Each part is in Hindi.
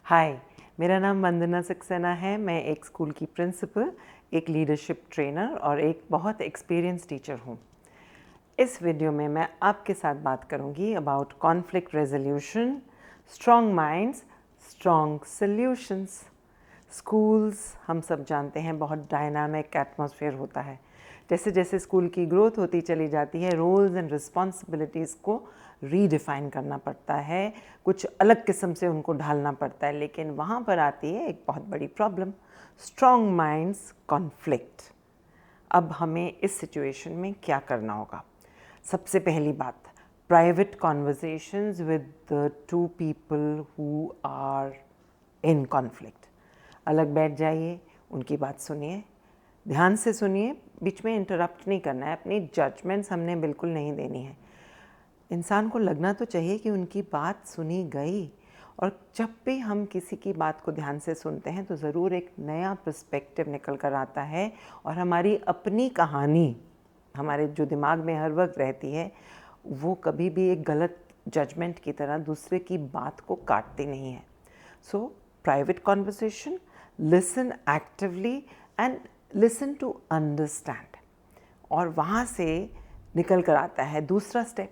हाय, मेरा नाम वंदना सक्सेना है। मैं एक स्कूल की प्रिंसिपल, एक लीडरशिप ट्रेनर और एक बहुत एक्सपीरियंस टीचर हूँ। इस वीडियो में मैं आपके साथ बात करूँगी about conflict resolution, strong minds, strong solutions. Schools हम सब जानते हैं बहुत डायनामिक एटमॉस्फेयर होता है। जैसे जैसे स्कूल की ग्रोथ होती चली जाती है, रोल्स एंड रिस्पॉन्सिबिलिटीज़ को रीडिफ़ाइन करना पड़ता है, कुछ अलग किस्म से उनको ढालना पड़ता है। लेकिन वहाँ पर आती है एक बहुत बड़ी प्रॉब्लम, स्ट्रॉन्ग माइंड्स कॉन्फ्लिक्ट। अब हमें इस सिचुएशन में क्या करना होगा? सबसे पहली बात, private conversations with the two people who are in conflict. अलग बैठ जाइए, उनकी बात सुनिए, ध्यान से सुनिए, बीच में इंटरप्ट नहीं करना है, अपनी जजमेंट्स हमने बिल्कुल नहीं देनी है। इंसान को लगना तो चाहिए कि उनकी बात सुनी गई। और जब भी हम किसी की बात को ध्यान से सुनते हैं तो ज़रूर एक नया पर्सपेक्टिव निकल कर आता है और हमारी अपनी कहानी हमारे जो दिमाग में हर वक्त रहती है वो कभी भी एक गलत जजमेंट की तरह दूसरे की बात को काटती नहीं है। So private conversation, listen actively and listen to understand. और वहाँ से निकल कर आता है दूसरा स्टेप।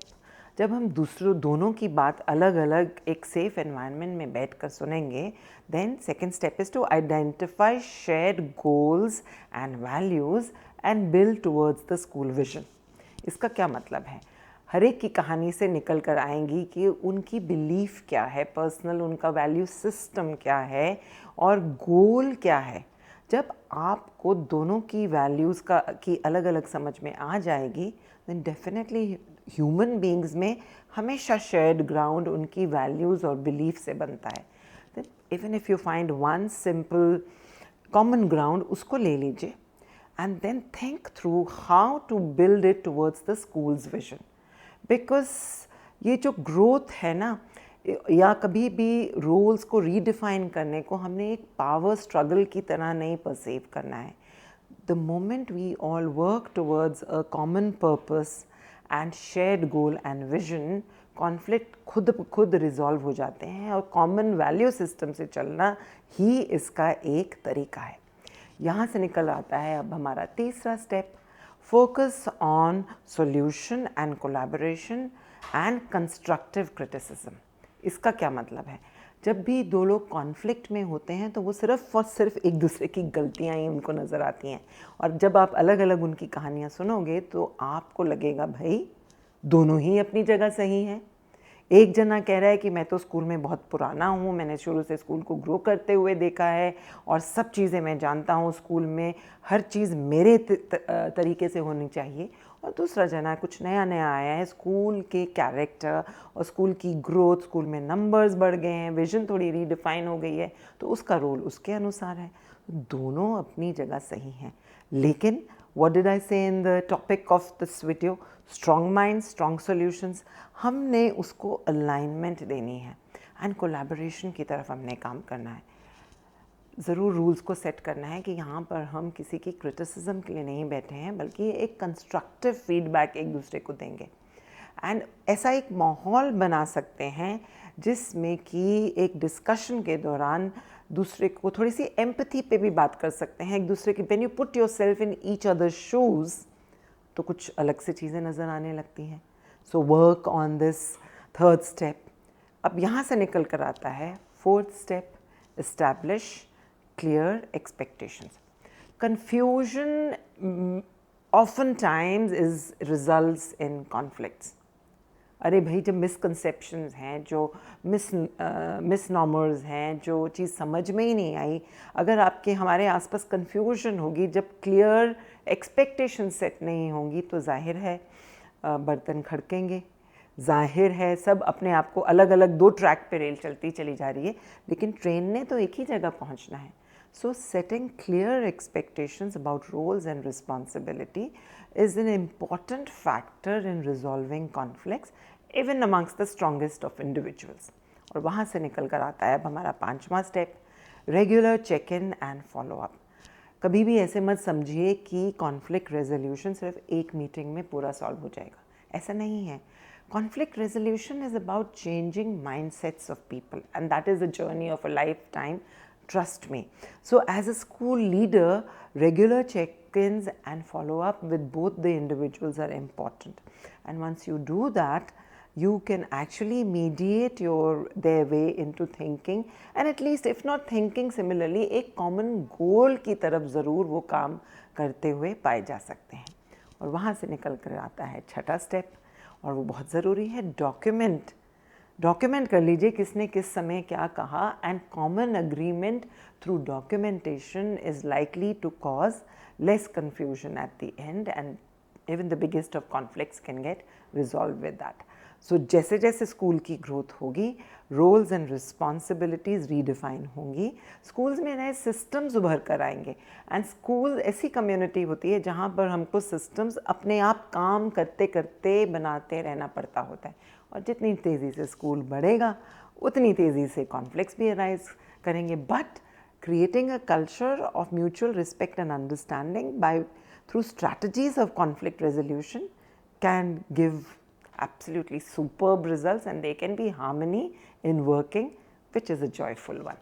जब हम दोनों की बात अलग अलग एक सेफ एनवायरनमेंट में बैठकर सुनेंगे, then second step is to identify shared goals and values and build towards the school vision. इसका क्या मतलब है? हर एक की कहानी से निकल कर आएंगी कि उनकी बिलीफ क्या है, पर्सनल उनका वैल्यू सिस्टम क्या है और गोल क्या है। जब आपको दोनों की वैल्यूज़ की अलग अलग समझ में आ जाएगी, देन डेफिनेटली ह्यूमन बीइंग्स में हमेशा शेयर्ड ग्राउंड उनकी वैल्यूज़ और बिलीफ से बनता है। Then even if you find one simple common ground, उसको ले लीजिए and then think through how to build it towards the school's vision. Because ये जो ग्रोथ है ना, या कभी भी रोल्स को रीडिफाइन करने को हमने एक पावर स्ट्रगल की तरह नहीं परसीव करना है। The moment we all work towards a common purpose and shared goal and vision, conflict खुद ब खुद रिजॉल्व हो जाते हैं और कॉमन वैल्यू सिस्टम से चलना ही इसका एक तरीका है। यहाँ से निकल आता है अब हमारा तीसरा step, focus on solution and collaboration and constructive criticism. इसका क्या मतलब है? जब भी दो लोग कॉन्फ्लिक्ट में होते हैं तो वो सिर्फ और सिर्फ एक दूसरे की गलतियाँ ही उनको नज़र आती हैं। और जब आप अलग अलग उनकी कहानियाँ सुनोगे तो आपको लगेगा भाई दोनों ही अपनी जगह सही हैं। एक जना कह रहा है कि मैं तो स्कूल में बहुत पुराना हूँ, मैंने शुरू से स्कूल को ग्रो करते हुए देखा है और सब चीज़ें मैं जानता हूँ, स्कूल में हर चीज़ मेरे तरीके से होनी चाहिए। और दूसरा जना कुछ नया नया आया है, स्कूल के कैरेक्टर और स्कूल की ग्रोथ, स्कूल में नंबर्स बढ़ गए हैं, विजन थोड़ी रीडिफाइन हो गई है, तो उसका रोल उसके अनुसार है। दोनों अपनी जगह सही हैं, लेकिन what did I say in the topic of this video? Strong minds, strong solutions. हमने उसको अलाइनमेंट देनी है एंड कोलैबोरेशन की तरफ हमने काम करना है। ज़रूर रूल्स को सेट करना है कि यहाँ पर हम किसी की क्रिटिसिज्म के लिए नहीं बैठे हैं, बल्कि एक कंस्ट्रक्टिव फीडबैक एक दूसरे को देंगे। एंड ऐसा एक माहौल बना सकते हैं जिसमें कि एक डिस्कशन के दौरान दूसरे को थोड़ी सी एम्पैथी पे भी बात कर सकते हैं एक दूसरे की। When you put your self in each other shoes तो कुछ अलग से चीज़ें नज़र आने लगती हैं। So work on this third step. अब यहाँ से निकल कर आता है fourth step, establish clear expectations. Confusion often times is results in conflicts. अरे भाई, जब मिसकंसेप्शंस हैं, जो मिसनॉमर्स हैं, जो चीज़ समझ में ही नहीं आई, अगर आपके हमारे आसपास कन्फ्यूजन होगी, जब क्लियर एक्सपेक्टेशन सेट नहीं होंगी, तो जाहिर है बर्तन खड़केंगे। जाहिर है सब अपने आप को अलग अलग दो ट्रैक पे रेल चलती चली जा रही है, लेकिन ट्रेन ने तो एक ही जगह पहुंचना है। So setting clear expectations about roles and responsibility is an important factor in resolving conflicts even amongst the strongest of individuals. और वहाँ से निकल कर आता है अब हमारा पांचवा step, regular check in and follow up. कभी भी ऐसे मत समझिए कि कॉन्फ्लिक्ट रेजोल्यूशन सिर्फ एक मीटिंग में पूरा सॉल्व हो जाएगा, ऐसा नहीं है। Conflict resolution is about changing mindsets of people, and that is a journey of a lifetime, trust me. So as a school leader, regular check-ins and follow-up with both the individuals are important. And once you do that, you can actually mediate their way into thinking, and at least if not thinking similarly, एक common goal की तरफ ज़रूर वो काम करते हुए पाए जा सकते हैं. और वहाँ से निकल कर आता है छठा स्टेप, और वो बहुत ज़रूरी है, डॉक्यूमेंट कर लीजिए किसने किस समय क्या कहा, and common agreement through documentation is likely to cause less confusion at the end, and even the biggest of conflicts can get resolved with that. So जैसे जैसे स्कूल की ग्रोथ होगी, रोल्स एंड रिस्पॉन्सिबिलिटीज़ रीडिफाइन होंगी, स्कूल्स में नए सिस्टम्स उभर कर आएंगे. एंड स्कूल ऐसी कम्युनिटी होती है जहाँ पर हमको सिस्टम्स अपने आप काम करते करते बनाते रहना पड़ता होता है, और जितनी तेज़ी से स्कूल बढ़ेगा उतनी तेज़ी से कॉन्फ्लिक्ट्स भी अराइज करेंगे. But creating a culture of mutual respect and understanding through strategies of conflict resolution can give absolutely superb results, and they can be harmony in working, which is a joyful one.